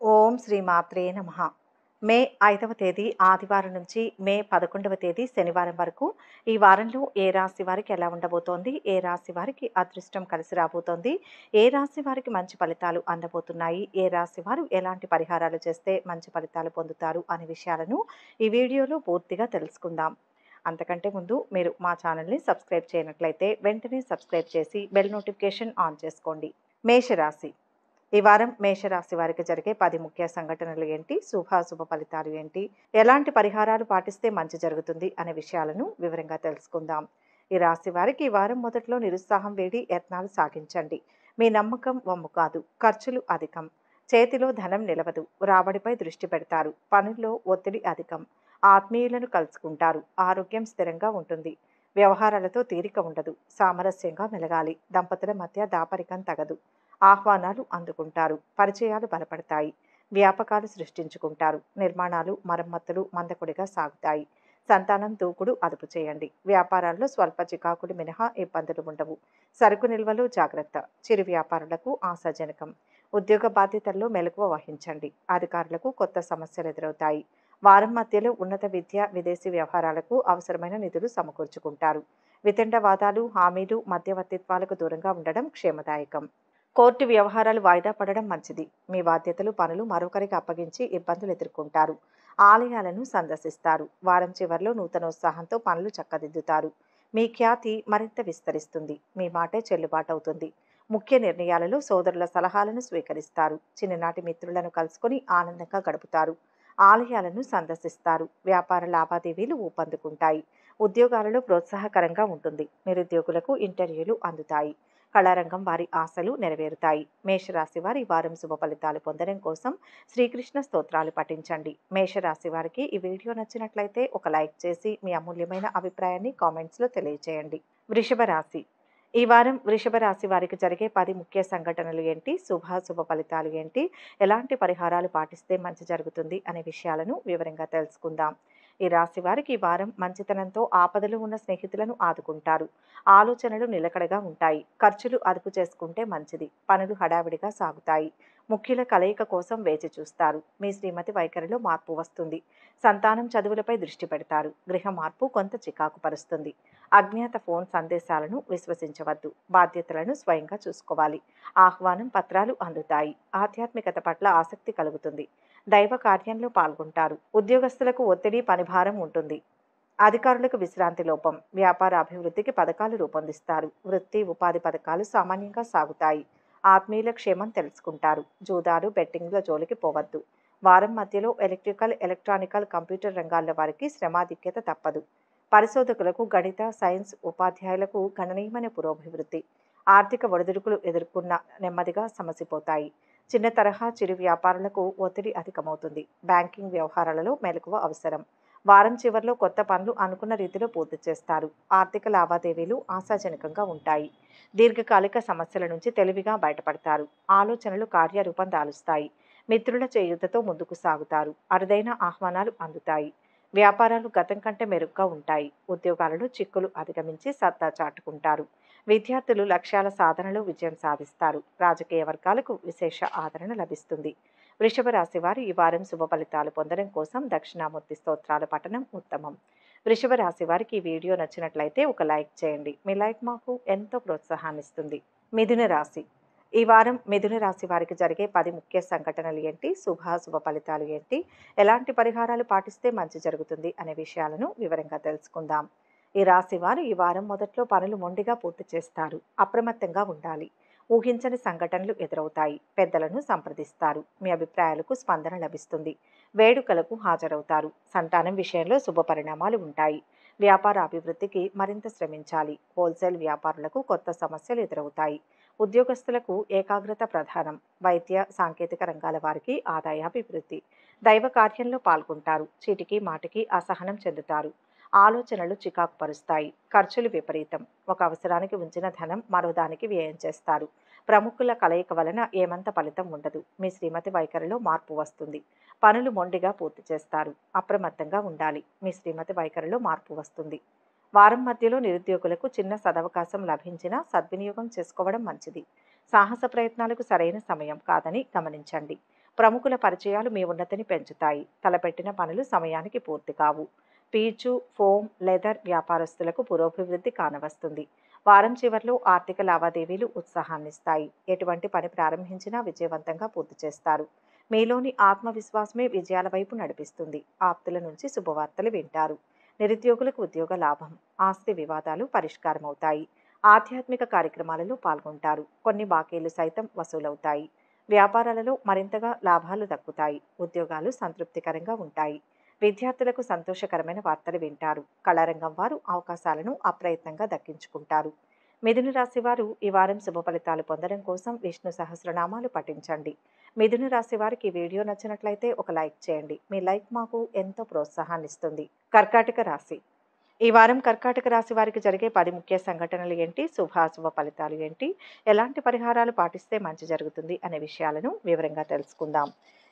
ఓం శ్రీ మాత్రే నమః. మే 5వ తేదీ ఆదివారం నుంచి మే 11వ తేదీ శనివారం వరకు ఈ వారంలో ఏ రాశి వారికి ఎలా ఉండబోతోంది, ఏ రాశి వారికి అదృష్టం కలిసి రాబోతోంది, ఏ రాశి వారికి మంచి ఫలితాలు అందబోతున్నాయి, ఏ రాశి వారు ఎలాంటి పరిహారాలు చేస్తే మంచి ఫలితాలు పొందుతారు అనే విషయాలను ఈ వీడియోలో పూర్తిగా తెలుసుకుందాం. అంతకంటే ముందు మీరు మా ఛానల్ని సబ్స్క్రైబ్ చేయనట్లయితే వెంటనే సబ్స్క్రైబ్ చేసి బెల్ నోటిఫికేషన్ ఆన్ చేసుకోండి. మేషరాశి. ఈ వారం మేషరాశి వారికి జరిగే 10 ముఖ్య సంఘటనలు ఏంటి, శుభాశుభ ఫలితాలు ఏంటి, ఎలాంటి పరిహారాలు పాటిస్తే మంచి జరుగుతుంది అనే విషయాలను వివరంగా తెలుసుకుందాం. ఈ రాశి వారికి ఈ వారం మొదట్లో నిరుత్సాహం వేడి యత్నాలు సాగించండి. మీ నమ్మకం వమ్ము కాదు, ఖర్చులు అధికం, చేతిలో ధనం నిలవదు, రాబడిపై దృష్టి పెడతారు, పనుల్లో ఒత్తిడి అధికం, ఆత్మీయులను కలుసుకుంటారు, ఆరోగ్యం స్థిరంగా ఉంటుంది, వ్యవహారాలతో తీరిక ఉండదు, సామరస్యంగా మెలగాలి, దంపతుల మధ్య దాపరికం తగదు, ఆహ్వానాలు అందుకుంటారు, పరిచయాలు బలపడతాయి, వ్యాపకాలు సృష్టించుకుంటారు, నిర్మాణాలు మరమ్మతులు మందకొడిగా సాగుతాయి, సంతానం దూకుడు అదుపు చేయండి, వ్యాపారాల్లో స్వల్ప చికాకులు మినహా ఇబ్బందులు ఉండవు, సరుకు నిల్వలు జాగ్రత్త, చిరు వ్యాపారులకు ఆశాజనకం, ఉద్యోగ బాధ్యతల్లో మెలకువ వహించండి, అధికారులకు కొత్త సమస్యలు ఎదురవుతాయి, వారం మధ్యలో ఉన్నత విద్య విదేశీ వ్యవహారాలకు అవసరమైన నిధులు సమకూర్చుకుంటారు, వితండవాదాలు హామీలు మధ్యవర్తిత్వాలకు దూరంగా ఉండడం క్షేమదాయకం, కోర్టు వ్యవహారాలు వాయిదా పడడం మంచిది, మీ బాధ్యతలు పనులు మరొకరికి అప్పగించి ఇబ్బందులు ఎదుర్కొంటారు, ఆలయాలను సందర్శిస్తారు, వారం చివరిలో నూతనోత్సాహంతో పనులు చక్కదిద్దుతారు, మీ ఖ్యాతి మరింత విస్తరిస్తుంది, మీ మాటే చెల్లుబాటు అవుతుంది, ముఖ్య నిర్ణయాలలో సోదరుల సలహాలను స్వీకరిస్తారు, చిన్ననాటి మిత్రులను కలుసుకొని ఆనందంగా గడుపుతారు, ఆలయాలను సందర్శిస్తారు, వ్యాపార లావాదేవీలు ఊపందుకుంటాయి, ఉద్యోగాలలో ప్రోత్సాహకరంగా ఉంటుంది, నిరుద్యోగులకు ఇంటర్వ్యూలు అందుతాయి, కళారంగం వారి ఆశలు నెరవేరుతాయి. మేషరాశి వారి వారం శుభ ఫలితాలు పొందడం కోసం శ్రీకృష్ణ స్తోత్రాలు పఠించండి. మేషరాశి వారికి ఈ వీడియో నచ్చినట్లయితే ఒక లైక్ చేసి మీ అమూల్యమైన అభిప్రాయాన్ని కామెంట్స్లో తెలియజేయండి. వృషభ రాశి. ఈ వారం వృషభ రాశి వారికి జరిగే 10 ముఖ్య సంఘటనలు ఏంటి, శుభ ఫలితాలు ఏంటి, ఎలాంటి పరిహారాలు పాటిస్తే మంచి జరుగుతుంది అనే విషయాలను వివరంగా తెలుసుకుందాం. ఈ రాశి వారికి ఈ వారం మంచితనంతో ఆపదలు ఉన్న స్నేహితులను ఆదుకుంటారు, ఆలోచనలు నిలకడగా ఉంటాయి, ఖర్చులు అదుపు చేసుకుంటే మంచిది, పనులు హడావిడిగా సాగుతాయి, ముఖ్యుల కలయిక కోసం వేచి చూస్తారు, మీ శ్రీమతి వైఖరిలో మార్పు వస్తుంది, సంతానం చదువులపై దృష్టి పెడతారు, గృహ మార్పు కొంత చికాకు పరుస్తుంది, అజ్ఞాత ఫోన్ సందేశాలను విశ్వసించవద్దు, బాధ్యతలను స్వయంగా చూసుకోవాలి, ఆహ్వానం పత్రాలు అందుతాయి, ఆధ్యాత్మికత పట్ల ఆసక్తి కలుగుతుంది, దైవ కార్యంలో పాల్గొంటారు, ఉద్యోగస్తులకు ఒత్తిడి పనిభారం ఉంటుంది, అధికారులకు విశ్రాంతి లోపం, వ్యాపార అభివృద్ధికి పథకాలు రూపొందిస్తారు, వృత్తి ఉపాధి పథకాలు సామాన్యంగా సాగుతాయి, ఆత్మీయుల క్షేమం తెలుసుకుంటారు, జూదాలు బెట్టింగ్ల జోలికి పోవద్దు, వారం మధ్యలో ఎలక్ట్రికల్ ఎలక్ట్రానికల్ కంప్యూటర్ రంగాల వారికి శ్రమాధిక్యత తప్పదు, పరిశోధకులకు గణిత సైన్స్ ఉపాధ్యాయులకు గణనీయమైన పురోభివృద్ధి, ఆర్థిక ఒడిదుడుకులు ఎదుర్కొన్న నెమ్మదిగా సమసిపోతాయి, చిన్న తరహా చిరు వ్యాపారులకు ఒత్తిడి అధికమవుతుంది, బ్యాంకింగ్ వ్యవహారాలలో మెలకువ అవసరం, వారం చివరిలో కొత్త పనులు అనుకున్న రీతిలో పూర్తి చేస్తారు, ఆర్థిక లావాదేవీలు ఆశాజనకంగా ఉంటాయి, దీర్ఘకాలిక సమస్యల నుంచి తెలివిగా బయటపడతారు, ఆలోచనలు కార్యరూపం దాలుస్తాయి, మిత్రుల చేయూతతో ముందుకు సాగుతారు, అరుదైన ఆహ్వానాలు అందుతాయి, వ్యాపారాలు గతం కంటే మెరుగ్గా ఉంటాయి, ఉద్యోగాలలో చిక్కులు అధిగమించి సత్తా చాటుకుంటారు, విద్యార్థులు లక్ష్యాల సాధనలో విజయం సాధిస్తారు, రాజకీయ వర్గాలకు విశేష ఆదరణ లభిస్తుంది. వృషభ రాశి వారు ఈ వారం శుభ ఫలితాలు పొందడం కోసం దక్షిణామూర్తి స్తోత్రాల పఠనం ఉత్తమం. వృషభ రాశి వారికి ఈ వీడియో నచ్చినట్లయితే ఒక లైక్ చేయండి. మీ లైక్ మాకు ఎంతో ప్రోత్సాహాన్ని ఇస్తుంది. మిథున రాశి. ఈ వారం మిథున రాశి వారికి జరిగే 10 ముఖ్య సంఘటనలు ఏంటి, శుభ ఫలితాలు ఏంటి, ఎలాంటి పరిహారాలు పాటిస్తే మంచి జరుగుతుంది అనే విషయాలను వివరంగా తెలుసుకుందాం. ఈ రాశి వారు ఈ వారం మొదట్లో పనులు మొండిగా పూర్తి చేస్తారు, అప్రమత్తంగా ఉండాలి, ఊహించని సంఘటనలు ఎదురవుతాయి, పెద్దలను సంప్రదిస్తారు, మీ అభిప్రాయాలకు స్పందన లభిస్తుంది, వేడుకలకు హాజరవుతారు, సంతానం విషయంలో శుభ పరిణామాలు ఉంటాయి, వ్యాపార అభివృద్ధికి మరింత శ్రమించాలి, హోల్సేల్ వ్యాపారులకు కొత్త సమస్యలు ఎదురవుతాయి, ఉద్యోగస్తులకు ఏకాగ్రత ప్రధానం, వైద్య సాంకేతిక రంగాల వారికి ఆదాయాభివృద్ధి, దైవ కార్యంలో పాల్గొంటారు, చీటికి మాటికి అసహనం చెందుతారు, ఆలోచనలు చికాకు పరుస్తాయి, ఖర్చులు విపరీతం, ఒక అవసరానికి ఉంచిన ధనం మరో దానికి వ్యయం చేస్తారు, ప్రముఖుల కలయిక వలన ఏమంత ఫలితం ఉండదు, మీ శ్రీమతి వైఖరిలో మార్పు వస్తుంది, పనులు మొండిగా పూర్తి చేస్తారు, అప్రమత్తంగా ఉండాలి, మీ శ్రీమతి వైఖరిలో మార్పు వస్తుంది, వారం మధ్యలో నిరుద్యోగులకు చిన్న సదవకాశం లభించినా సద్వినియోగం చేసుకోవడం మంచిది. సాహస ప్రయత్నాలకు సరైన సమయం కాదని గమనించండి. ప్రముఖుల పరిచయాలు మీ ఉన్నతిని పెంచుతాయి. తలపెట్టిన పనులు సమయానికి పూర్తి కావు. పీచు, ఫోమ్, లెదర్ వ్యాపారస్తులకు పురోభివృద్ధి కానవస్తుంది. వారం చివర్లో ఆర్థిక లావాదేవీలు ఉత్సాహాన్నిస్తాయి. ఎటువంటి పని ప్రారంభించినా విజయవంతంగా పూర్తి చేస్తారు. మీలోని ఆత్మవిశ్వాసమే విజయాల వైపు నడిపిస్తుంది. ఆప్తుల నుంచి శుభవార్తలు వింటారు. నిరుద్యోగులకు ఉద్యోగ లాభం. ఆస్తి వివాదాలు పరిష్కారమవుతాయి. ఆధ్యాత్మిక కార్యక్రమాలలో పాల్గొంటారు. కొన్ని బాకీలు సైతం వసూలవుతాయి. వ్యాపారాలలో మరింతగా లాభాలు దక్కుతాయి. ఉద్యోగాలు సంతృప్తికరంగా ఉంటాయి. విద్యార్థులకు సంతోషకరమైన వార్తలు వింటారు. కళారంగం వారు అవకాశాలను అప్రయత్నంగా దక్కించుకుంటారు. మిథున రాశి వారు ఈ వారం శుభ ఫలితాలు పొందడం కోసం విష్ణు సహస్రనామాలు పఠించండి. మిథున రాశి వారికి ఈ వీడియో నచ్చినట్లయితే ఒక లైక్ చేయండి. మీ లైక్ మాకు ఎంతో ప్రోత్సాహాన్ని ఇస్తుంది. కర్కాటక రాశి. ఈ వారం కర్కాటక రాశి వారికి జరిగే 10 ముఖ్య సంఘటనలు ఏంటి, శుభాశుభ ఫలితాలు ఏంటి, ఎలాంటి పరిహారాలు పాటిస్తే మంచి జరుగుతుంది అనే విషయాలను వివరంగా తెలుసుకుందాం.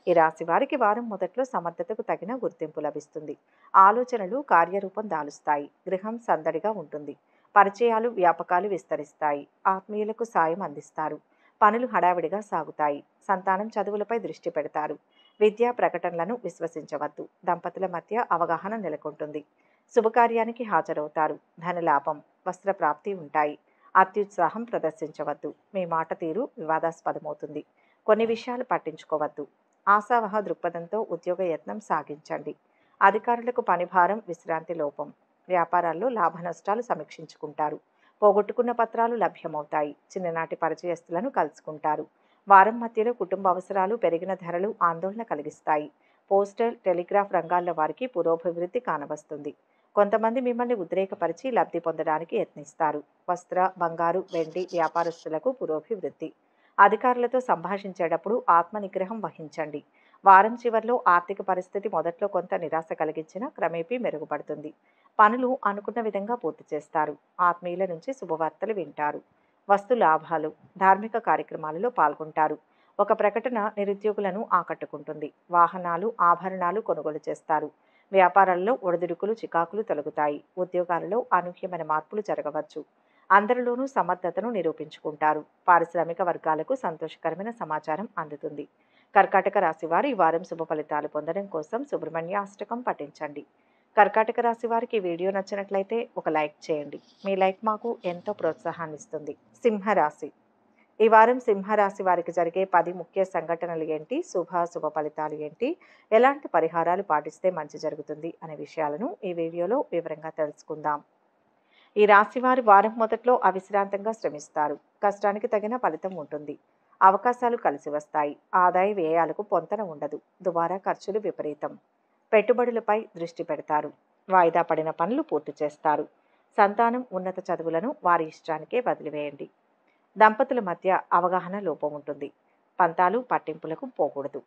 ఈ రాశి వారికి వారం మొదట్లో సమర్థతకు తగిన గుర్తింపు లభిస్తుంది. ఆలోచనలు కార్యరూపం దాలుస్తాయి. గృహం సందడిగా ఉంటుంది. పరిచయాలు వ్యాపకాలు విస్తరిస్తాయి. ఆత్మీయులకు సాయం అందిస్తారు. పనులు హడావిడిగా సాగుతాయి. సంతానం చదువులపై దృష్టి పెడతారు. విద్యా ప్రకటనలను విశ్వసించవద్దు. దంపతుల మధ్య అవగాహన నెలకొంటుంది. శుభకార్యానికి హాజరవుతారు. ధనలాభం, వస్త్ర ప్రాప్తి ఉంటాయి. అత్యుత్సాహం ప్రదర్శించవద్దు. మీ మాట తీరు వివాదాస్పదమవుతుంది. కొన్ని విషయాలు పట్టించుకోవద్దు. ఆశావహ దృక్పథంతో ఉద్యోగ యత్నం సాగించండి. అధికారులకు పనిభారం, విశ్రాంతి లోపం. వ్యాపారాల్లో లాభ నష్టాలు సమీక్షించుకుంటారు. పోగొట్టుకున్న పత్రాలు లభ్యమవుతాయి. చిన్ననాటి పరిచయస్తులను కలుసుకుంటారు. వారం మధ్యలో కుటుంబ అవసరాలు, పెరిగిన ధరలు ఆందోళన కలిగిస్తాయి. పోస్టల్, టెలిగ్రాఫ్ రంగాల్లో వారికి పురోభివృద్ధి కానవస్తుంది. కొంతమంది మిమ్మల్ని ఉద్రేకపరిచి లబ్ధి పొందడానికి యత్నిస్తారు. వస్త్ర, బంగారు, వెండి వ్యాపారస్తులకు పురోభివృద్ధి. అధికారులతో సంభాషించేటప్పుడు ఆత్మనిగ్రహం వహించండి. వారం చివర్లో ఆర్థిక పరిస్థితి మొదట్లో కొంత నిరాశ కలిగించినా క్రమేపీ మెరుగుపడుతుంది. పనులు అనుకున్న విధంగా పూర్తి చేస్తారు. ఆత్మీయుల నుంచి శుభవార్తలు వింటారు. వస్తు లాభాలు. ధార్మిక కార్యక్రమాలలో పాల్గొంటారు. ఒక ప్రకటన నిరుద్యోగులను ఆకట్టుకుంటుంది. వాహనాలు, ఆభరణాలు కొనుగోలు చేస్తారు. వ్యాపారాల్లో ఒడిదుడుకులు, చికాకులు తొలగుతాయి. ఉద్యోగాలలో అనూహ్యమైన మార్పులు జరగవచ్చు. అందరిలోనూ సమర్థతను నిరూపించుకుంటారు. పారిశ్రామిక వర్గాలకు సంతోషకరమైన సమాచారం అందుతుంది. కర్కాటక రాశి వారు ఈ వారం శుభ ఫలితాలు పొందడం కోసం సుబ్రహ్మణ్యాష్టకం పఠించండి. కర్కాటక రాశి వారికి ఈ వీడియో నచ్చినట్లయితే ఒక లైక్ చేయండి. మీ లైక్ మాకు ఎంతో ప్రోత్సాహాన్ని ఇస్తుంది. సింహరాశి. ఈ వారం సింహరాశి వారికి జరిగే 10 ముఖ్య సంఘటనలు ఏంటి, శుభ ఫలితాలు ఏంటి, ఎలాంటి పరిహారాలు పాటిస్తే మంచి జరుగుతుంది అనే విషయాలను ఈ వీడియోలో వివరంగా తెలుసుకుందాం. ఈ రాశివారి వారం మొదట్లో అవిశ్రాంతంగా శ్రమిస్తారు. కష్టానికి తగిన ఫలితం ఉంటుంది. అవకాశాలు కలిసి వస్తాయి. ఆదాయ వ్యయాలకు పొంతన ఉండదు. దుబారా ఖర్చులు విపరీతం. పెట్టుబడులపై దృష్టి పెడతారు. వాయిదా పడిన పనులు పూర్తి చేస్తారు. సంతానం ఉన్నత చదువులను వారి ఇష్టానికే వదిలివేయండి. దంపతుల మధ్య అవగాహన లోపం ఉంటుంది. పంతాలు పట్టింపులకు పోకూడదు.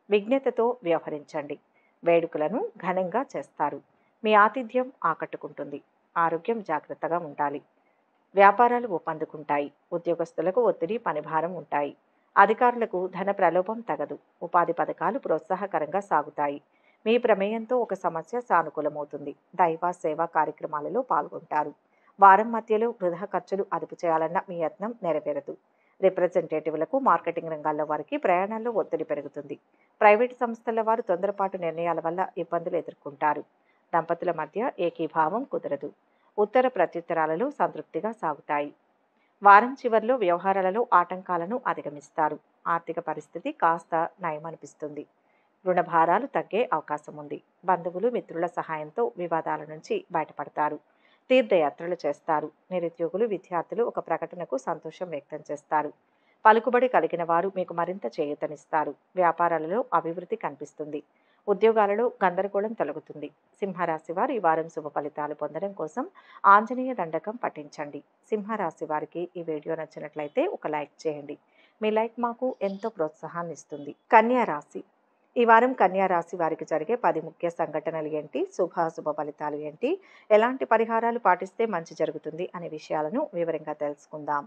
విజ్ఞతతో వ్యవహరించండి. వేడుకలను ఘనంగా చేస్తారు. మీ ఆతిథ్యం ఆకట్టుకుంటుంది. ఆరోగ్యం జాగ్రత్తగా ఉండాలి. వ్యాపారాలు ఊపందుకుంటాయి. ఉద్యోగస్తులకు ఒత్తిడి, పనిభారం ఉంటాయి. అధికారులకు ధన ప్రలోభం తగదు. ఉపాధి పథకాలు ప్రోత్సాహకరంగా సాగుతాయి. మీ ప్రమేయంతో ఒక సమస్య సానుకూలమవుతుంది. దైవ సేవా కార్యక్రమాలలో పాల్గొంటారు. వారం మధ్యలో వృధా ఖర్చులు అదుపు చేయాలన్న మీ యత్నం నెరవేరదు. రిప్రజెంటేటివ్లకు, మార్కెటింగ్ రంగాల్లో వారికి ప్రయాణాల్లో ఒత్తిడి పెరుగుతుంది. ప్రైవేటు సంస్థల వారు తొందరపాటు నిర్ణయాల వల్ల ఇబ్బందులు ఎదుర్కొంటారు. దంపతుల మధ్య ఏకీభావం కుదరదు. ఉత్తర ప్రత్యుత్తరాలలో సంతృప్తిగా సాగుతాయి. వారం చివర్లో వ్యవహారాలలో ఆటంకాలను అధిగమిస్తారు. ఆర్థిక పరిస్థితి కాస్త నయమనిపిస్తుంది. రుణభారాలు తగ్గే అవకాశం ఉంది. బంధువులు, మిత్రుల సహాయంతో వివాదాల నుంచి బయటపడతారు. తీర్థయాత్రలు చేస్తారు. నిరుద్యోగులు, విద్యార్థులు ఒక ప్రకటనకు సంతోషం వ్యక్తం చేస్తారు. పలుకుబడి కలిగిన వారు మీకు మరింత చేయూతనిస్తారు. వ్యాపారాలలో అభివృద్ధి కనిపిస్తుంది. ఉద్యోగాలలో గందరగోళం తొలగుతుంది. సింహరాశి వారు ఈ వారం శుభ ఫలితాలు పొందడం కోసం ఆంజనేయ దండకం పఠించండి. సింహరాశి వారికి ఈ వీడియో నచ్చినట్లయితే ఒక లైక్ చేయండి. మీ లైక్ మాకు ఎంతో ప్రోత్సాహాన్ని ఇస్తుంది. కన్యా రాశి. ఈ వారం కన్యా రాశి వారికి జరిగే 10 ముఖ్య సంఘటనలు ఏంటి, శుభ ఫలితాలు ఏంటి, ఎలాంటి పరిహారాలు పాటిస్తే మంచి జరుగుతుంది అనే విషయాలను వివరంగా తెలుసుకుందాం.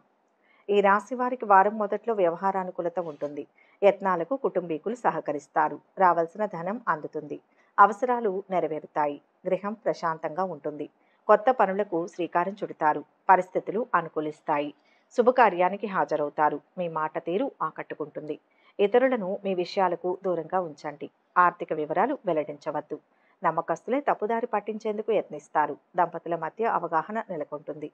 ఈ రాశి వారికి వారం మొదట్లో వ్యవహారానుకూలత ఉంటుంది. యత్నాలకు కుటుంబీకులు సహకరిస్తారు. రావాల్సిన ధనం అందుతుంది. అవసరాలు నెరవేరుతాయి. గృహం ప్రశాంతంగా ఉంటుంది. కొత్త పనులకు శ్రీకారం చుడతారు. పరిస్థితులు అనుకూలిస్తాయి. శుభకార్యానికి హాజరవుతారు. మీ మాట తీరు ఆకట్టుకుంటుంది. ఇతరులను మీ విషయాలకు దూరంగా ఉంచండి. ఆర్థిక వివరాలు వెల్లడించవద్దు. నమ్మకస్తులే తప్పుదారి పట్టించేందుకు యత్నిస్తారు. దంపతుల మధ్య అవగాహన నెలకొంటుంది.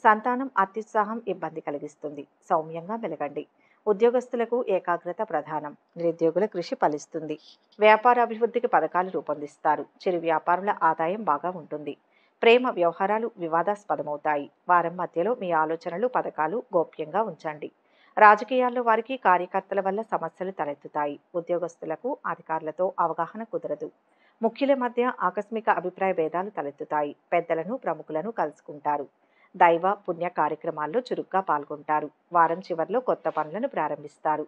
సంతానం అత్యుత్సాహం ఇబ్బంది కలిగిస్తుంది. సౌమ్యంగా మెలగండి. ఉద్యోగస్తులకు ఏకాగ్రత ప్రధానం. నిరుద్యోగుల కృషి ఫలిస్తుంది. వ్యాపార అభివృద్ధికి పథకాలు రూపొందిస్తారు. చిరు వ్యాపారుల ఆదాయం బాగా ఉంటుంది. ప్రేమ వ్యవహారాలు వివాదాస్పదమవుతాయి. వారం మధ్యలో మీ ఆలోచనలు పథకాలు గోప్యంగా ఉంచండి. రాజకీయాల్లో వారికి కార్యకర్తల వల్ల సమస్యలు తలెత్తుతాయి. ఉద్యోగస్తులకు అధికారులతో అవగాహన కుదరదు. ముఖ్యుల మధ్య ఆకస్మిక అభిప్రాయ భేదాలు తలెత్తుతాయి. పెద్దలను ప్రముఖులను కలుసుకుంటారు. దైవ పుణ్య కార్యక్రమాల్లో చురుగ్గా పాల్గొంటారు. వారం చివర్లో కొత్త పనులను ప్రారంభిస్తారు.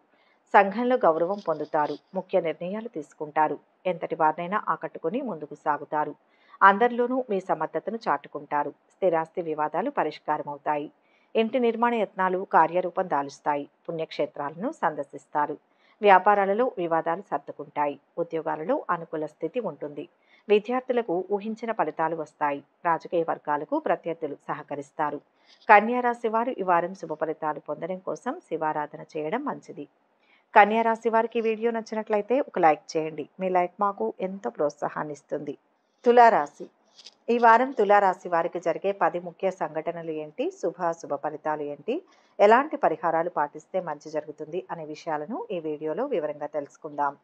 సంఘంలో గౌరవం పొందుతారు. ముఖ్య నిర్ణయాలు తీసుకుంటారు. ఎంతటి వారినైనా ఆకట్టుకుని ముందుకు సాగుతారు. అందరిలోనూ మీ సమర్థతను చాటుకుంటారు. స్థిరాస్తి వివాదాలు పరిష్కారమవుతాయి. ఇంటి నిర్మాణ యత్నాలు కార్యరూపం దాలుస్తాయి. పుణ్యక్షేత్రాలను సందర్శిస్తారు. వ్యాపారాలలో వివాదాలు సర్దుకుంటాయి. ఉద్యోగాలలో అనుకూల స్థితి ఉంటుంది. విద్యార్థులకు ఊహించిన ఫలితాలు వస్తాయి. రాజకీయ వర్గాలకు ప్రత్యర్థులు సహకరిస్తారు. కన్యారాశి వారు ఈ వారం శుభ ఫలితాలు పొందడం కోసం శివారాధన చేయడం మంచిది. కన్యారాశి వారికి ఈ వీడియో నచ్చినట్లయితే ఒక లైక్ చేయండి. మీ లైక్ మాకు ఎంతో ప్రోత్సాహాన్ని ఇస్తుంది. తులారాశి. ఈ వారం తులారాశి వారికి జరిగే 10 ముఖ్య సంఘటనలు ఏంటి, శుభ ఫలితాలు ఏంటి, ఎలాంటి పరిహారాలు పాటిస్తే మంచి జరుగుతుంది అనే విషయాలను ఈ వీడియోలో వివరంగా తెలుసుకుందాం.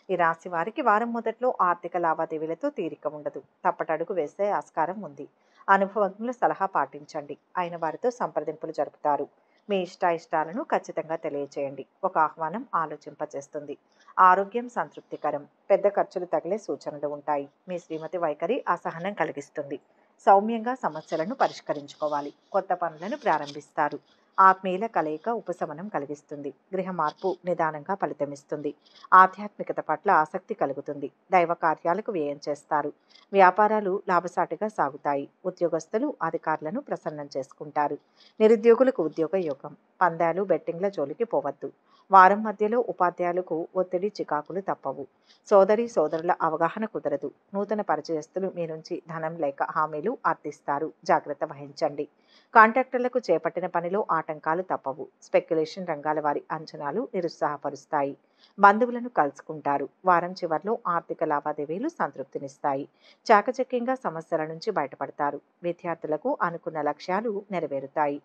ఈ రాశి వారికి వారం మొదట్లో ఆర్థిక లావాదేవీలతో తీరిక ఉండదు. తప్పటడుగు వేసే ఆస్కారం ఉంది. అనుభవజ్ఞుల సలహా పాటించండి. అయిన వారితో సంప్రదింపులు జరుపుతారు. మీ ఇష్టాలను ఖచ్చితంగా తెలియచేయండి. ఒక ఆహ్వానం ఆలోచింపచేస్తుంది. ఆరోగ్యం సంతృప్తికరం. పెద్ద ఖర్చులు తగిలే సూచనలు ఉంటాయి. మీ శ్రీమతి వైఖరి అసహనం కలిగిస్తుంది. సౌమ్యంగా సమస్యలను పరిష్కరించుకోవాలి. కొత్త పనులను ప్రారంభిస్తారు. ఆత్మీయుల కలయిక ఉపశమనం కలిగిస్తుంది. గృహ మార్పు నిదానంగా ఫలితమిస్తుంది. ఆధ్యాత్మికత పట్ల ఆసక్తి కలుగుతుంది. దైవ కార్యాలకు వ్యయం చేస్తారు. వ్యాపారాలు లాభసాటిగా సాగుతాయి. ఉద్యోగస్తులు అధికారులను ప్రసన్నం చేసుకుంటారు. నిరుద్యోగులకు ఉద్యోగ యోగం. పందాలు బెట్టింగ్ల జోలికి పోవద్దు. వారం మధ్యలో ఉపాధ్యాయులకు ఒత్తిడి చికాకులు తప్పవు. సోదరుల అవగాహన కుదరదు. నూతన పరిచయస్తులు మీ నుంచి ధనం లేక హామీలు అర్థిస్తారు. జాగ్రత్త వహించండి. కాంట్రాక్టర్లకు చేపట్టిన పనిలో ఆటంకాలు తప్పవు. స్పెక్యులేషన్ రంగాల వారి అంచనాలు నిరుత్సాహపరుస్తాయి. బంధువులను కలుసుకుంటారు. వారం చివర్లో ఆర్థిక లావాదేవీలు సంతృప్తినిస్తాయి. చాకచక్యంగా సమస్యల నుంచి బయటపడతారు. విద్యార్థులకు అనుకున్న లక్ష్యాలు నెరవేరుతాయి.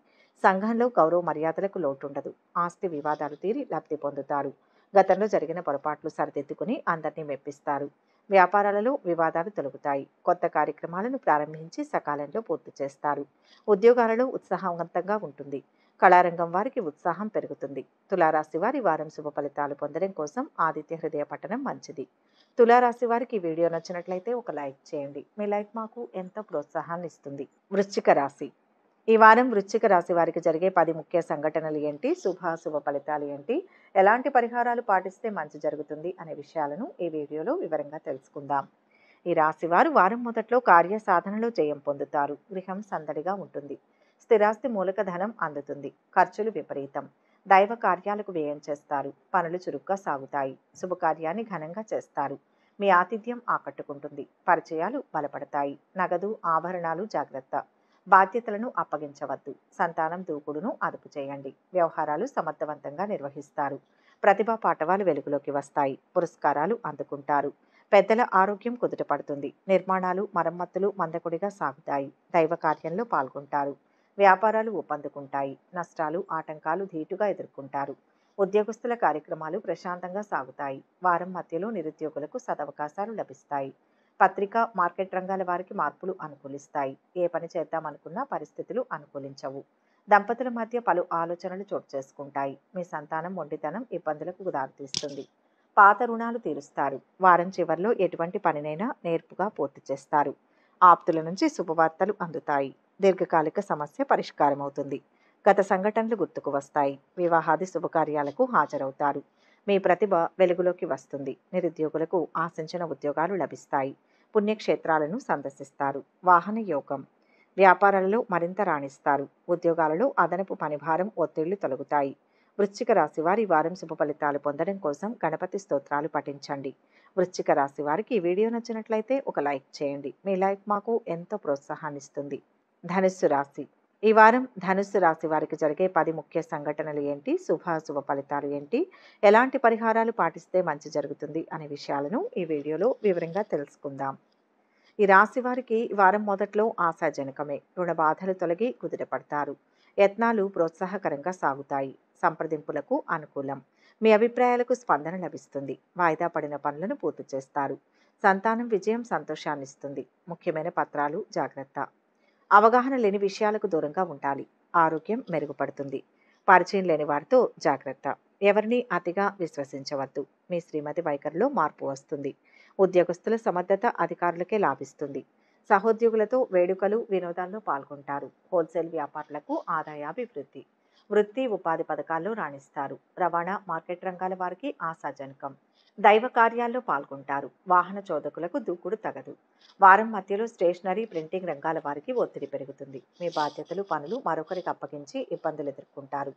సంఘంలో గౌరవ మర్యాదలకు లోటుండదు. ఆస్తి వివాదాలు తీరి లబ్ధి పొందుతారు. గతంలో జరిగిన పొరపాట్లు సరిదిద్దుకుని అందరినీ మెప్పిస్తారు. వ్యాపారాలలో వివాదాలు తొలగుతాయి. కొత్త కార్యక్రమాలను ప్రారంభించి సకాలంలో పూర్తి చేస్తారు. ఉద్యోగాలలో ఉత్సాహవంతంగా ఉంటుంది. కళారంగం వారికి ఉత్సాహం పెరుగుతుంది. తులారాశి వారి వారం శుభ ఫలితాలు పొందడం కోసం ఆదిత్య హృదయ పఠనం మంచిది. తులారాశి వారికి ఈ వీడియో నచ్చినట్లయితే ఒక లైక్ చేయండి. మీ లైక్ మాకు ఎంతో ప్రోత్సాహాన్ని ఇస్తుంది. వృశ్చిక రాశి. ఈ వారం వృశ్చిక రాశి వారికి జరిగే 10 ముఖ్య సంఘటనలు ఏంటి, శుభ ఫలితాలు ఏంటి, ఎలాంటి పరిహారాలు పాటిస్తే మంచి జరుగుతుంది అనే విషయాలను ఈ వీడియోలో వివరంగా తెలుసుకుందాం. ఈ రాశి వారు వారం మొదట్లో కార్య సాధనలో జయం పొందుతారు. గృహం సందడిగా ఉంటుంది. స్థిరాస్తి మూలక ధనం అందుతుంది. ఖర్చులు విపరీతం. దైవ కార్యాలకు వ్యయం చేస్తారు. పనులు చురుగ్గా సాగుతాయి. శుభకార్యాన్ని ఘనంగా చేస్తారు. మీ ఆతిథ్యం ఆకట్టుకుంటుంది. పరిచయాలు బలపడతాయి. నగదు ఆభరణాలు జాగ్రత్త. బాధ్యతలను అప్పగించవద్దు. సంతానం దూకుడును అదుపు చేయండి. వ్యవహారాలు సమర్థవంతంగా నిర్వహిస్తారు. ప్రతిభా పాటవాలు వెలుగులోకి వస్తాయి. పురస్కారాలు అందుకుంటారు. పెద్దల ఆరోగ్యం కుదుటపడుతుంది. నిర్మాణాలు మరమ్మతులు మందకొడిగా సాగుతాయి. దైవ కార్యంలో పాల్గొంటారు. వ్యాపారాలు ఊపందుకుంటాయి. నష్టాలు ఆటంకాలు ధీటుగా ఎదుర్కొంటారు. ఉద్యోగస్తుల కార్యక్రమాలు ప్రశాంతంగా సాగుతాయి. వారం మధ్యలో నిరుద్యోగులకు సదవకాశాలు లభిస్తాయి. పత్రికా మార్కెట్ రంగాల వారికి మార్పులు అనుకూలిస్తాయి. ఏ పని చేద్దామనుకున్నా పరిస్థితులు అనుకూలించవు. దంపతుల మధ్య పలు ఆలోచనలు చోటు చేసుకుంటాయి. మీ సంతానం మొండితనం ఇబ్బందులకు దారితీస్తుంది. పాత రుణాలు తీరుస్తారు. వారం చివర్లో ఎటువంటి పనినైనా నేర్పుగా పూర్తి చేస్తారు. ఆప్తుల నుంచి శుభవార్తలు అందుతాయి. దీర్ఘకాలిక సమస్య పరిష్కారమవుతుంది. గత సంఘటనలు గుర్తుకు వస్తాయి. వివాహాది శుభకార్యాలకు హాజరవుతారు. మీ ప్రతిభ వెలుగులోకి వస్తుంది. నిరుద్యోగులకు ఆశించిన ఉద్యోగాలు లభిస్తాయి. పుణ్యక్షేత్రాలను సందర్శిస్తారు. వాహన యోగం. వ్యాపారాలలో మరింత రాణిస్తారు. ఉద్యోగాలలో అదనపు పనిభారం ఒత్తిళ్లు తొలగుతాయి. వృశ్చిక రాశి వారి ఈ వారం శుభ ఫలితాలు పొందడం కోసం గణపతి స్తోత్రాలు పఠించండి. వృశ్చిక రాశి వారికి ఈ వీడియో నచ్చినట్లయితే ఒక లైక్ చేయండి. మీ లైక్ మాకు ఎంతో ప్రోత్సాహాన్ని ఇస్తుంది. ధనుస్సు రాశి. ఈ వారం ధనుస్సు రాశి వారికి జరిగే 10 ముఖ్య సంఘటనలు ఏంటి, శుభాశుభ ఫలితాలు ఏంటి, ఎలాంటి పరిహారాలు పాటిస్తే మంచి జరుగుతుంది అనే విషయాలను ఈ వీడియోలో వివరంగా తెలుసుకుందాం. ఈ రాశి వారికి ఈ వారం మొదట్లో ఆశాజనకమే. రుణ బాధలు తొలగి కుదిరపడతారు. యత్నాలు ప్రోత్సాహకరంగా సాగుతాయి. సంప్రదింపులకు అనుకూలం. మీ అభిప్రాయాలకు స్పందన లభిస్తుంది. వాయిదా పడిన పనులను పూర్తి చేస్తారు. సంతానం విజయం సంతోషాన్నిస్తుంది. ముఖ్యమైన పత్రాలు జాగ్రత్త. అవగాహన లేని విషయాలకు దూరంగా ఉండాలి. ఆరోగ్యం మెరుగుపడుతుంది. పరిచయం లేని వారితో జాగ్రత్త. ఎవరిని అతిగా విశ్వసించవద్దు. మీ శ్రీమతి వైఖరిలో మార్పు వస్తుంది. ఉద్యోగస్తుల సమర్థత అధికారులకే లాభిస్తుంది. సహోద్యోగులతో వేడుకలు వినోదాల్లో పాల్గొంటారు. హోల్సేల్ వ్యాపారులకు ఆదాయాభివృద్ధి. వృత్తి ఉపాధి పథకాల్లో రాణిస్తారు. రవాణా మార్కెట్ రంగాల వారికి ఆశాజనకం. దైవ కార్యాల్లో పాల్గొంటారు. వాహన చోదకులకు దూకుడు తగదు. వారం మధ్యలో స్టేషనరీ ప్రింటింగ్ రంగాల వారికి ఒత్తిడి పెరుగుతుంది. మీ బాధ్యతలు పనులు మరొకరికి అప్పగించి ఇబ్బందులు ఎదుర్కొంటారు.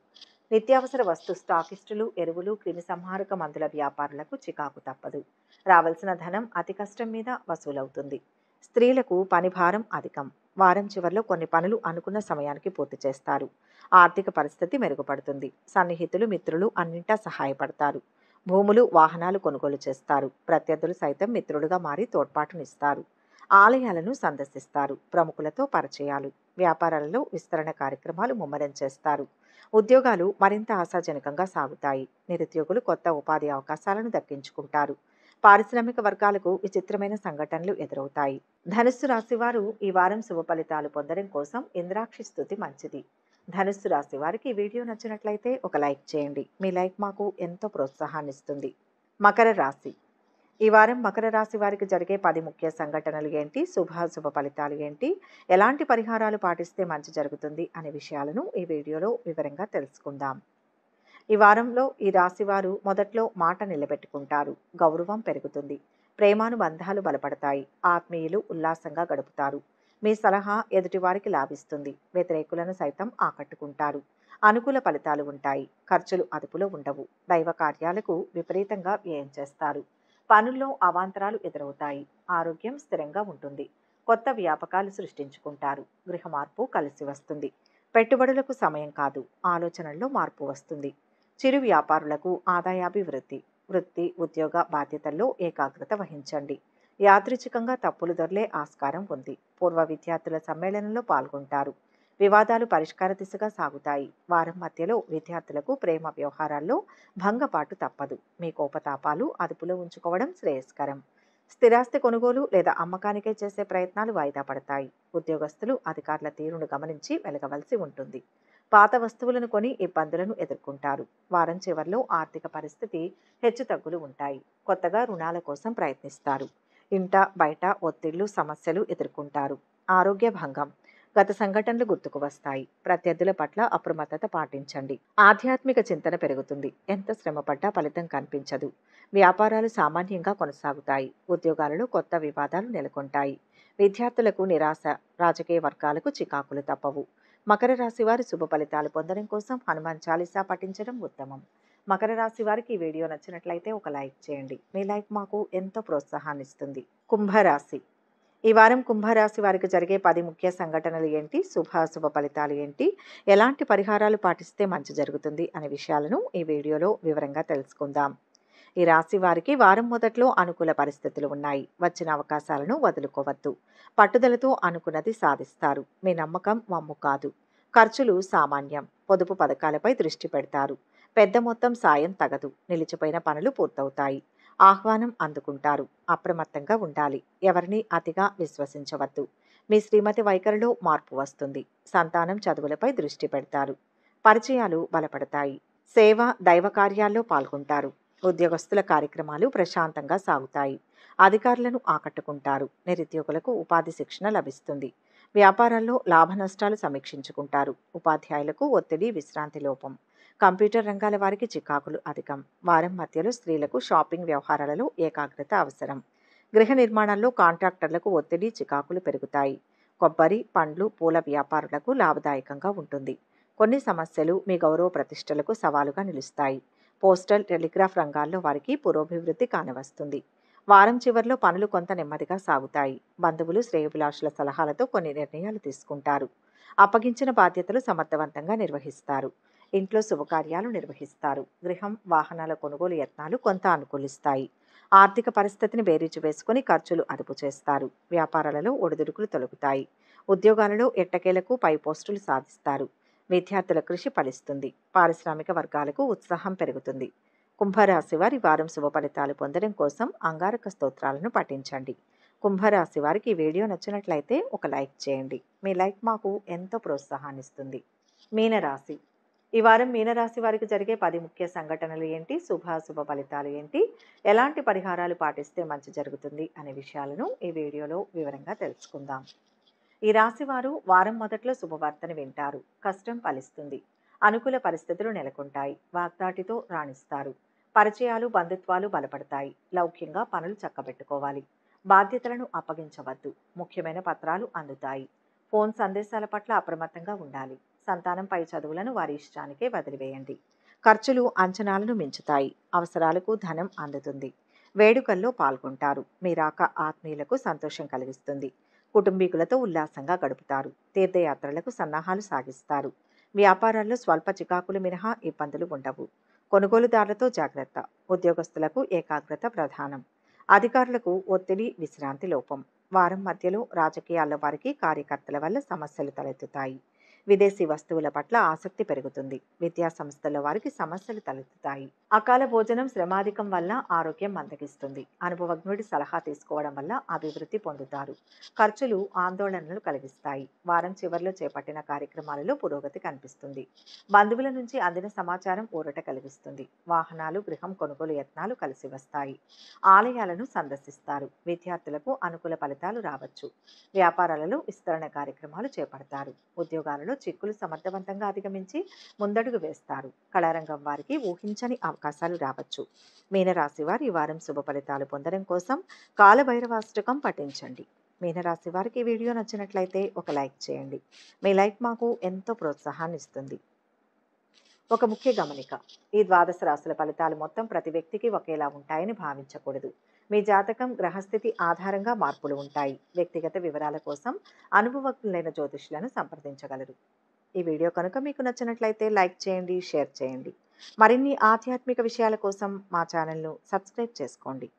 నిత్యావసర వస్తు స్టాకిస్టులు, ఎరువులు, క్రిమి సంహారక మందుల వ్యాపారులకు చికాకు తప్పదు. రావాల్సిన ధనం అతి కష్టం మీద వసూలవుతుంది. స్త్రీలకు పని భారం అధికం. వారం చివరిలో కొన్ని పనులు అనుకున్న సమయానికి పూర్తి చేస్తారు. ఆర్థిక పరిస్థితి మెరుగుపడుతుంది. సన్నిహితులు, మిత్రులు అన్నింటా సహాయపడతారు. భూములు, వాహనాలు కొనుగోలు చేస్తారు. ప్రత్యర్థులు సైతం మిత్రులుగా మారి తోడ్పాటునిస్తారు. ఆలయాలను సందర్శిస్తారు. ప్రముఖులతో పరిచయాలు. వ్యాపారాలలో విస్తరణ కార్యక్రమాలు ముమ్మరం చేస్తారు. ఉద్యోగాలు మరింత ఆశాజనకంగా సాగుతాయి. నిరుద్యోగులు కొత్త ఉపాధి అవకాశాలను దక్కించుకుంటారు. పారిశ్రామిక వర్గాలకు విచిత్రమైన సంఘటనలు ఎదురవుతాయి. ధనుస్సు రాశి వారు ఈ వారం శుభ ఫలితాలు పొందడం కోసం ఇంద్రాక్షి స్తుతి మంచిది. ధనుస్సు రాశి వారికి ఈ వీడియో నచ్చినట్లయితే ఒక లైక్ చేయండి. మీ లైక్ మాకు ఎంతో ప్రోత్సాహాన్ని ఇస్తుంది. మకర రాశి. ఈ వారం మకర రాశి వారికి జరిగే 10 ముఖ్య సంఘటనలు ఏంటి, శుభాశుభ ఫలితాలు ఏంటి, ఎలాంటి పరిహారాలు పాటిస్తే మంచి జరుగుతుంది అనే విషయాలను ఈ వీడియోలో వివరంగా తెలుసుకుందాం. ఈ వారంలో ఈ రాశి వారు మొదట్లో మాట నిలబెట్టుకుంటారు. గౌరవం పెరుగుతుంది. ప్రేమానుబంధాలు బలపడతాయి. ఆత్మీయులు ఉల్లాసంగా గడుపుతారు. మీ సలహా ఎదుటివారికి లాభిస్తుంది. వ్యతిరేకులను సైతం ఆకట్టుకుంటారు. అనుకూల ఫలితాలు ఉంటాయి. ఖర్చులు అదుపులో ఉండవు. దైవ కార్యాలకు విపరీతంగా వ్యయం చేస్తారు. పనుల్లో అవాంతరాలు ఎదురవుతాయి. ఆరోగ్యం స్థిరంగా ఉంటుంది. కొత్త వ్యాపకాలు సృష్టించుకుంటారు. గృహ మార్పు కలిసి వస్తుంది. పెట్టుబడులకు సమయం కాదు. ఆలోచనల్లో మార్పు వస్తుంది. చిరు వ్యాపారులకు ఆదాయాభివృద్ధి. వృత్తి ఉద్యోగ బాధ్యతల్లో ఏకాగ్రత వహించండి. యాదృచ్ఛికంగా తప్పులు దొర్లే ఆస్కారం ఉంది. పూర్వ విద్యార్థుల సమ్మేళనంలో పాల్గొంటారు. వివాదాలు పరిష్కార దిశగా సాగుతాయి. వారం మధ్యలో విద్యార్థులకు ప్రేమ వ్యవహారాల్లో భంగపాటు తప్పదు. మీ కోపతాపాలు అదుపులో ఉంచుకోవడం శ్రేయస్కరం. స్థిరాస్తి కొనుగోలు లేదా అమ్మకానికే చేసే ప్రయత్నాలు వాయిదా పడతాయి. ఉద్యోగస్తులు అధికారుల తీరును గమనించి వెలగవలసి ఉంటుంది. పాత వస్తువులను కొని ఇబ్బందులను ఎదుర్కొంటారు. వారం చివరిలో ఆర్థిక పరిస్థితి హెచ్చుతగ్గులు ఉంటాయి. కొత్తగా రుణాల కోసం ప్రయత్నిస్తారు. ఇంట బయట ఒత్తిళ్లు సమస్యలు ఎదుర్కొంటారు. ఆరోగ్య భంగం. గత సంఘటనలు గుర్తుకు వస్తాయి. ప్రత్యర్థుల పట్ల అప్రమత్తత పాటించండి. ఆధ్యాత్మిక చింతన పెరుగుతుంది. ఎంత శ్రమపడ్డా ఫలితం కనిపించదు. వ్యాపారాలు సామాన్యంగా కొనసాగుతాయి. ఉద్యోగాలలో కొత్త వివాదాలు నెలకొంటాయి. విద్యార్థులకు నిరాశ. రాజకీయ వర్గాలకు చికాకులు తప్పవు. మకర రాశి వారి శుభ ఫలితాలు పొందడం కోసం హనుమాన్ చాలీసా పఠించడం ఉత్తమం. మకర రాశి వారికి ఈ వీడియో నచ్చినట్లయితే ఒక లైక్ చేయండి. మీ లైక్ మాకు ఎంతో ప్రోత్సాహాన్ని ఇస్తుంది. కుంభరాశి. ఈ వారం కుంభరాశి వారికి జరిగే 10 ముఖ్య సంఘటనలు ఏంటి, శుభాశుభ ఫలితాలు ఏంటి, ఎలాంటి పరిహారాలు పాటిస్తే మంచి జరుగుతుంది అనే విషయాలను ఈ వీడియోలో వివరంగా తెలుసుకుందాం. ఈ రాశి వారికి వారం మొదట్లో అనుకూల పరిస్థితులు ఉన్నాయి. వచ్చిన అవకాశాలను వదులుకోవద్దు. పట్టుదలతో అనుకున్నది సాధిస్తారు. మీ నమ్మకం వమ్ము కాదు. ఖర్చులు సామాన్యం. పొదుపు పథకాలపై దృష్టి పెడతారు. పెద్ద మొత్తం సాయం తగదు. నిలిచిపోయిన పనులు పూర్తవుతాయి. ఆహ్వానం అందుకుంటారు. అప్రమత్తంగా ఉండాలి. ఎవరిని అతిగా విశ్వసించవద్దు. మీ శ్రీమతి వైఖరిలో మార్పు వస్తుంది. సంతానం చదువులపై దృష్టి పెడతారు. పరిచయాలు బలపడతాయి. సేవ దైవ కార్యాల్లో పాల్గొంటారు. ఉద్యోగస్తుల కార్యక్రమాలు ప్రశాంతంగా సాగుతాయి. అధికారులను ఆకట్టుకుంటారు. నిరుద్యోగులకు ఉపాధి శిక్షణ లభిస్తుంది. వ్యాపారాల్లో లాభ నష్టాలు సమీక్షించుకుంటారు. ఉపాధ్యాయులకు ఒత్తిడి విశ్రాంతి లోపం. కంప్యూటర్ రంగాల వారికి చికాకులు అధికం. వారం మధ్యలో స్త్రీలకు షాపింగ్ వ్యవహారాలలో ఏకాగ్రత అవసరం. గృహ నిర్మాణాల్లో కాంట్రాక్టర్లకు ఒత్తిడి చికాకులు పెరుగుతాయి. కొబ్బరి పండ్లు పూల వ్యాపారులకు లాభదాయకంగా ఉంటుంది. కొన్ని సమస్యలు మీ గౌరవ ప్రతిష్టలకు సవాలుగా నిలుస్తాయి. పోస్టల్, టెలిగ్రాఫ్ రంగాల్లో వారికి పురోభివృద్ధి కానవస్తుంది. వారం చివర్లో పనులు కొంత నెమ్మదిగా సాగుతాయి. బంధువులు, శ్రేయోభిలాషుల సలహాలతో కొన్ని నిర్ణయాలు తీసుకుంటారు. అప్పగించిన బాధ్యతలు సమర్థవంతంగా నిర్వహిస్తారు. ఇంట్లో శుభకార్యాలు నిర్వహిస్తారు. గృహం, వాహనాల కొనుగోలు యత్నాలు కొంత అనుకూలిస్తాయి. ఆర్థిక పరిస్థితిని బేరీజు వేసుకుని ఖర్చులు అదుపు చేస్తారు. వ్యాపారాలలో ఒడిదుడుకులు తొలగుతాయి. ఉద్యోగాలలో ఎట్టకేలకు పై పోస్టులు సాధిస్తారు. విద్యార్థుల కృషి ఫలిస్తుంది. పారిశ్రామిక వర్గాలకు ఉత్సాహం పెరుగుతుంది. కుంభరాశి వారి వారం శుభ ఫలితాలు పొందడం కోసం అంగారక స్తోత్రాలను పఠించండి. కుంభరాశి వారికి ఈ వీడియో నచ్చినట్లయితే ఒక లైక్ చేయండి. మీ లైక్ మాకు ఎంతో ప్రోత్సాహాన్నిస్తుంది. మీనరాశి. ఈ వారం మీనరాశి వారికి జరిగే 10 ముఖ్య సంఘటనలు ఏంటి, శుభాశుభ ఫలితాలు ఏంటి, ఎలాంటి పరిహారాలు పాటిస్తే మంచి జరుగుతుంది అనే విషయాలను ఈ వీడియోలో వివరంగా తెలుసుకుందాం. ఈ రాశి వారు వారం మొదట్లో శుభవార్తను వింటారు. కష్టం ఫలిస్తుంది. అనుకూల పరిస్థితులు నెలకొంటాయి. వాగ్దాటితో రాణిస్తారు. పరిచయాలు, బంధుత్వాలు బలపడతాయి. లౌక్యంగా పనులు చక్కబెట్టుకోవాలి. బాధ్యతలను అప్పగించవద్దు. ముఖ్యమైన పత్రాలు అందుతాయి. ఫోన్ సందేశాల పట్ల అప్రమత్తంగా ఉండాలి. సంతానంపై చదువులను వారి ఇష్టానికే వదిలివేయండి. ఖర్చులు అంచనాలను మించుతాయి. అవసరాలకు ధనం అందుతుంది. వేడుకల్లో పాల్గొంటారు. మీ రాక ఆత్మీయులకు సంతోషం కలిగిస్తుంది. కుటుంబీకులతో ఉల్లాసంగా గడుపుతారు. తీర్థయాత్రలకు సన్నాహాలు సాగిస్తారు. వ్యాపారాల్లో స్వల్ప చికాకులు మినహా ఇబ్బందులు ఉండవు. కొనుగోలుదారులతో జాగ్రత్త. ఉద్యోగస్తులకు ఏకాగ్రత ప్రధానం. అధికారులకు ఒత్తిడి, విశ్రాంతి లోపం. వారం మధ్యలో రాజకీయాల్లో వారికి కార్యకర్తల వల్ల సమస్యలు తలెత్తుతాయి. విదేశీ వస్తువుల పట్ల ఆసక్తి పెరుగుతుంది. విద్యా సంస్థల్లో వారికి సమస్యలు తలెత్తుతాయి. అకాల భోజనం, శ్రమాధికం వల్ల ఆరోగ్యం మందగిస్తుంది. అనుభవజ్ఞుడి సలహా తీసుకోవడం వల్ల అభివృద్ధి పొందుతారు. ఖర్చులు ఆందోళనలు కలిగిస్తాయి. వారం చివరిలో చేపట్టిన కార్యక్రమాలలో పురోగతి కనిపిస్తుంది. బంధువుల నుంచి అందిన సమాచారం ఊరట కలిగిస్తుంది. వాహనాలు, గృహం కొనుగోలు యత్నాలు కలిసి వస్తాయి. ఆలయాలను సందర్శిస్తారు. విద్యార్థులకు అనుకూల ఫలితాలు రావచ్చు. వ్యాపారాలలో విస్తరణ కార్యక్రమాలు చేపడతారు. ఉద్యోగాలలో చిక్కులు సమర్థవంతంగా అధిగమించి ముందడుగు వేస్తారు. కళారంగం వారికి ఊహించని అవకాశాలు రావచ్చు. మీనరాశి వారు ఈ వారం శుభ ఫలితాలు పొందడం కోసం కాలభైరవాష్టకం పఠించండి. మీనరాశి వారికి ఈ వీడియో నచ్చినట్లయితే ఒక లైక్ చేయండి. మీ లైక్ మాకు ఎంతో ప్రోత్సాహాన్ని ఇస్తుంది. ఒక ముఖ్య గమనిక. ఈ ద్వాదశ రాశుల ఫలితాలు మొత్తం ప్రతి వ్యక్తికి ఒకేలా ఉంటాయని భావించకూడదు. మీ జాతకం, గ్రహస్థితి ఆధారంగా మార్పులు ఉంటాయి. వ్యక్తిగత వివరాల కోసం అనుభవజ్ఞులైన జ్యోతిష్యులను సంప్రదించగలరు. ఈ వీడియో కనుక మీకు నచ్చినట్లయితే లైక్ చేయండి, షేర్ చేయండి. మరిన్ని ఆధ్యాత్మిక విషయాల కోసం మా ఛానల్ను సబ్స్క్రైబ్ చేసుకోండి.